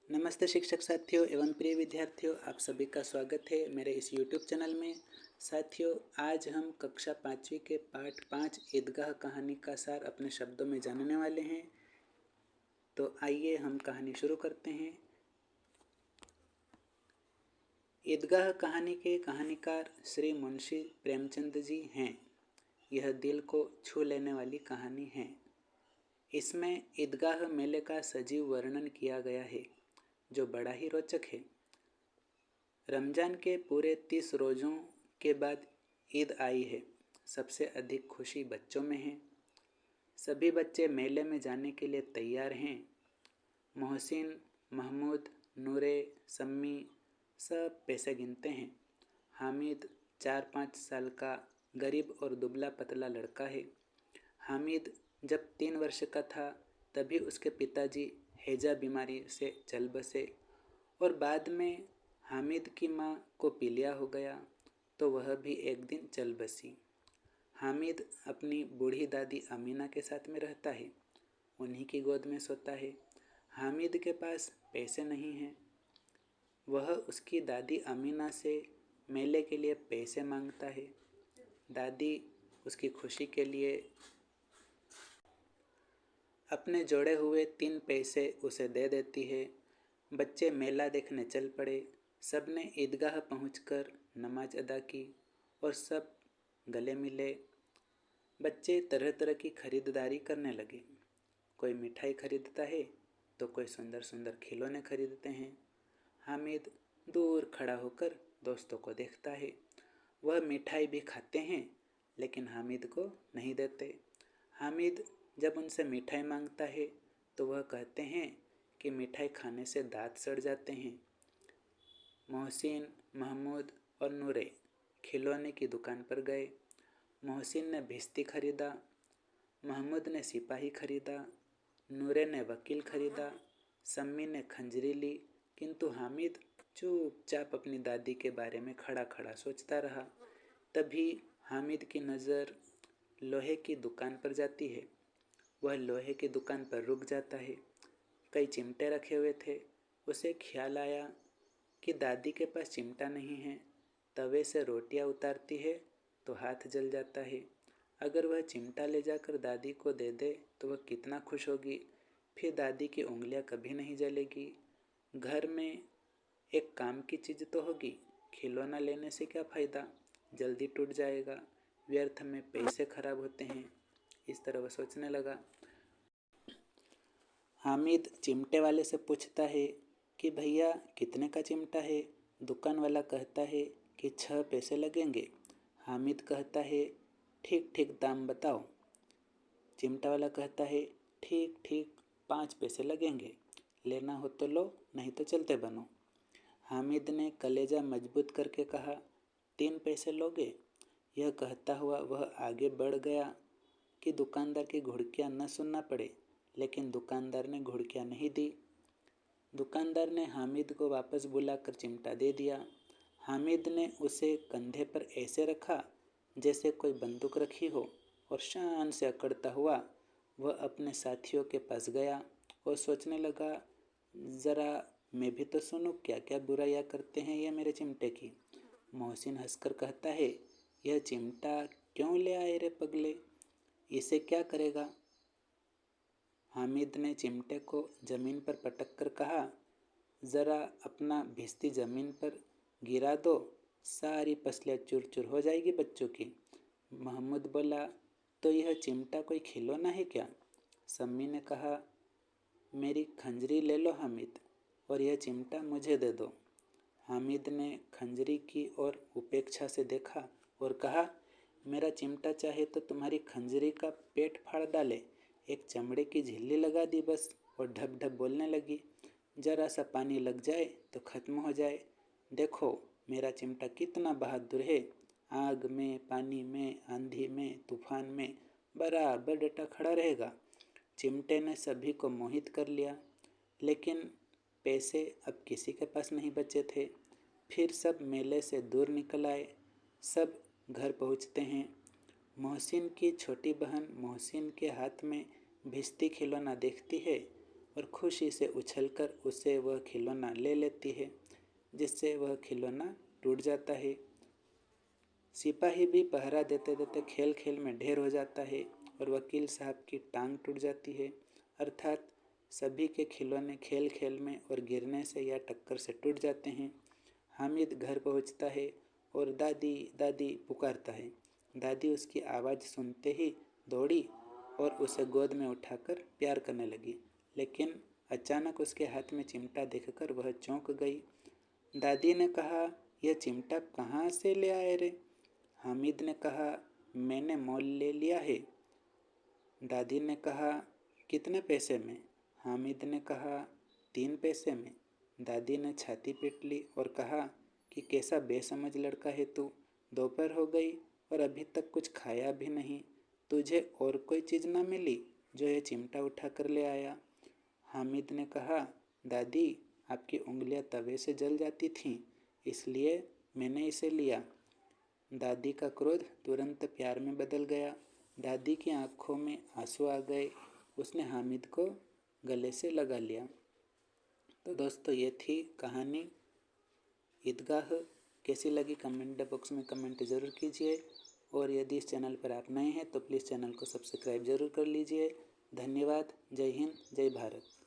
नमस्ते शिक्षक साथियों एवं प्रिय विद्यार्थियों, आप सभी का स्वागत है मेरे इस YouTube चैनल में। साथियों, आज हम कक्षा 5वीं के पाठ 5 ईदगाह कहानी का सार अपने शब्दों में जानने वाले हैं। तो आइए हम कहानी शुरू करते हैं। ईदगाह कहानी के कहानीकार श्री मुंशी प्रेमचंद जी हैं। यह दिल को छू लेने वाली कहानी है। इसमें ईदगाह मेले का सजीव वर्णन किया गया है, जो बड़ा ही रोचक है। रमज़ान के पूरे 30 रोज़ों के बाद ईद आई है। सबसे अधिक खुशी बच्चों में है। सभी बच्चे मेले में जाने के लिए तैयार हैं। मोहसिन, महमूद, नूरे, सम्मी सब पैसे गिनते हैं। हामिद 4-5 साल का गरीब और दुबला पतला लड़का है। हामिद जब 3 वर्ष का था तभी उसके पिताजी हैजा बीमारी से चल बसे और बाद में हामिद की माँ को पीलिया हो गया तो वह भी एक दिन चल बसी। हामिद अपनी बूढ़ी दादी अमीना के साथ में रहता है। उन्हीं की गोद में सोता है। हामिद के पास पैसे नहीं हैं। वह उसकी दादी अमीना से मेले के लिए पैसे मांगता है। दादी उसकी खुशी के लिए अपने जोड़े हुए 3 पैसे उसे दे देती है। बच्चे मेला देखने चल पड़े। सब ने ईदगाह पहुंचकर नमाज अदा की और सब गले मिले। बच्चे तरह तरह की खरीदारी करने लगे। कोई मिठाई खरीदता है तो कोई सुंदर सुंदर खिलौने खरीदते हैं। हामिद दूर खड़ा होकर दोस्तों को देखता है। वह मिठाई भी खाते हैं लेकिन हामिद को नहीं देते। हामिद जब उनसे मिठाई मांगता है तो वह कहते हैं कि मिठाई खाने से दांत सड़ जाते हैं। मोहसिन, महमूद और नूरे खिलौने की दुकान पर गए। मोहसिन ने भिश्ती खरीदा, महमूद ने सिपाही खरीदा, नूरे ने वकील खरीदा, सम्मी ने खंजरी ली, किंतु हामिद चुपचाप अपनी दादी के बारे में खड़ा खड़ा सोचता रहा। तभी हामिद की नज़र लोहे की दुकान पर जाती है। वह लोहे की दुकान पर रुक जाता है। कई चिमटे रखे हुए थे। उसे ख्याल आया कि दादी के पास चिमटा नहीं है। तवे से रोटियां उतारती है तो हाथ जल जाता है। अगर वह चिमटा ले जाकर दादी को दे दे तो वह कितना खुश होगी। फिर दादी की उंगलियां कभी नहीं जलेगी। घर में एक काम की चीज़ तो होगी। खिलौना लेने से क्या फ़ायदा, जल्दी टूट जाएगा, व्यर्थ में पैसे खराब होते हैं। इस तरह वह सोचने लगा। हामिद चिमटे वाले से पूछता है कि भैया कितने का चिमटा है। दुकान वाला कहता है कि 6 पैसे लगेंगे। हामिद कहता है ठीक ठीक दाम बताओ। चिमटा वाला कहता है ठीक ठीक 5 पैसे लगेंगे। लेना हो तो लो, नहीं तो चलते बनो। हामिद ने कलेजा मजबूत करके कहा 3 पैसे लोगे। यह कहता हुआ वह आगे बढ़ गया कि दुकानदार की घुड़कियाँ न सुनना पड़े, लेकिन दुकानदार ने घुड़कियाँ नहीं दी। दुकानदार ने हामिद को वापस बुलाकर चिमटा दे दिया। हामिद ने उसे कंधे पर ऐसे रखा जैसे कोई बंदूक रखी हो और शान से अकड़ता हुआ वह अपने साथियों के पास गया और सोचने लगा, ज़रा मैं भी तो सुनूं क्या क्या बुराइयां करते हैं ये मेरे चिमटे की। मोहसिन हंसकर कहता है, यह चिमटा क्यों ले आए रे पगले, इसे क्या करेगा। हामिद ने चिमटे को ज़मीन पर पटक कर कहा, ज़रा अपना भिश्ती ज़मीन पर गिरा दो, सारी पसलियाँ चूर चूर हो जाएगी बच्चों की। महमूद बोला, तो यह चिमटा कोई खिलौना है क्या। सम्मी ने कहा, मेरी खंजरी ले लो हामिद, और यह चिमटा मुझे दे दो। हामिद ने खंजरी की ओर उपेक्षा से देखा और कहा, मेरा चिमटा चाहे तो तुम्हारी खंजरी का पेट फाड़ डाले। एक चमड़े की झिल्ली लगा दी बस, और ढप ढप बोलने लगी, जरा सा पानी लग जाए तो खत्म हो जाए। देखो मेरा चिमटा कितना बहादुर है। आग में, पानी में, आंधी में, तूफान में बराबर डटा खड़ा रहेगा। चिमटे ने सभी को मोहित कर लिया, लेकिन पैसे अब किसी के पास नहीं बचे थे। फिर सब मेले से दूर निकल आए। सब घर पहुंचते हैं। मोहसिन की छोटी बहन मोहसिन के हाथ में भिश्ती खिलौना देखती है और खुशी से उछलकर उसे वह खिलौना ले लेती है, जिससे वह खिलौना टूट जाता है। सिपाही भी पहरा देते देते खेल खेल में ढेर हो जाता है और वकील साहब की टांग टूट जाती है। अर्थात सभी के खिलौने खेल खेल में और गिरने से या टक्कर से टूट जाते हैं। हामिद घर पहुंचता है और दादी दादी पुकारता है। दादी उसकी आवाज़ सुनते ही दौड़ी और उसे गोद में उठाकर प्यार करने लगी, लेकिन अचानक उसके हाथ में चिमटा देखकर वह चौंक गई। दादी ने कहा, यह चिमटा कहाँ से ले आए रे? हामिद ने कहा, मैंने मोल ले लिया है। दादी ने कहा, कितने पैसे में? हामिद ने कहा, 3 पैसे में। दादी ने छाती पीट ली और कहा कि कैसा बेसमझ लड़का है तू। दोपहर हो गई और अभी तक कुछ खाया भी नहीं। तुझे और कोई चीज़ ना मिली जो यह चिमटा उठा कर ले आया? हामिद ने कहा, दादी आपकी उंगलियां तवे से जल जाती थीं, इसलिए मैंने इसे लिया। दादी का क्रोध तुरंत प्यार में बदल गया। दादी की आंखों में आंसू आ गए। उसने हामिद को गले से लगा लिया। तो दोस्तों, ये थी कहानी ईदगाह। कैसी लगी कमेंट बॉक्स में कमेंट ज़रूर कीजिए, और यदि इस चैनल पर आप नए हैं तो प्लीज़ चैनल को सब्सक्राइब ज़रूर कर लीजिए। धन्यवाद। जय हिंद, जय भारत।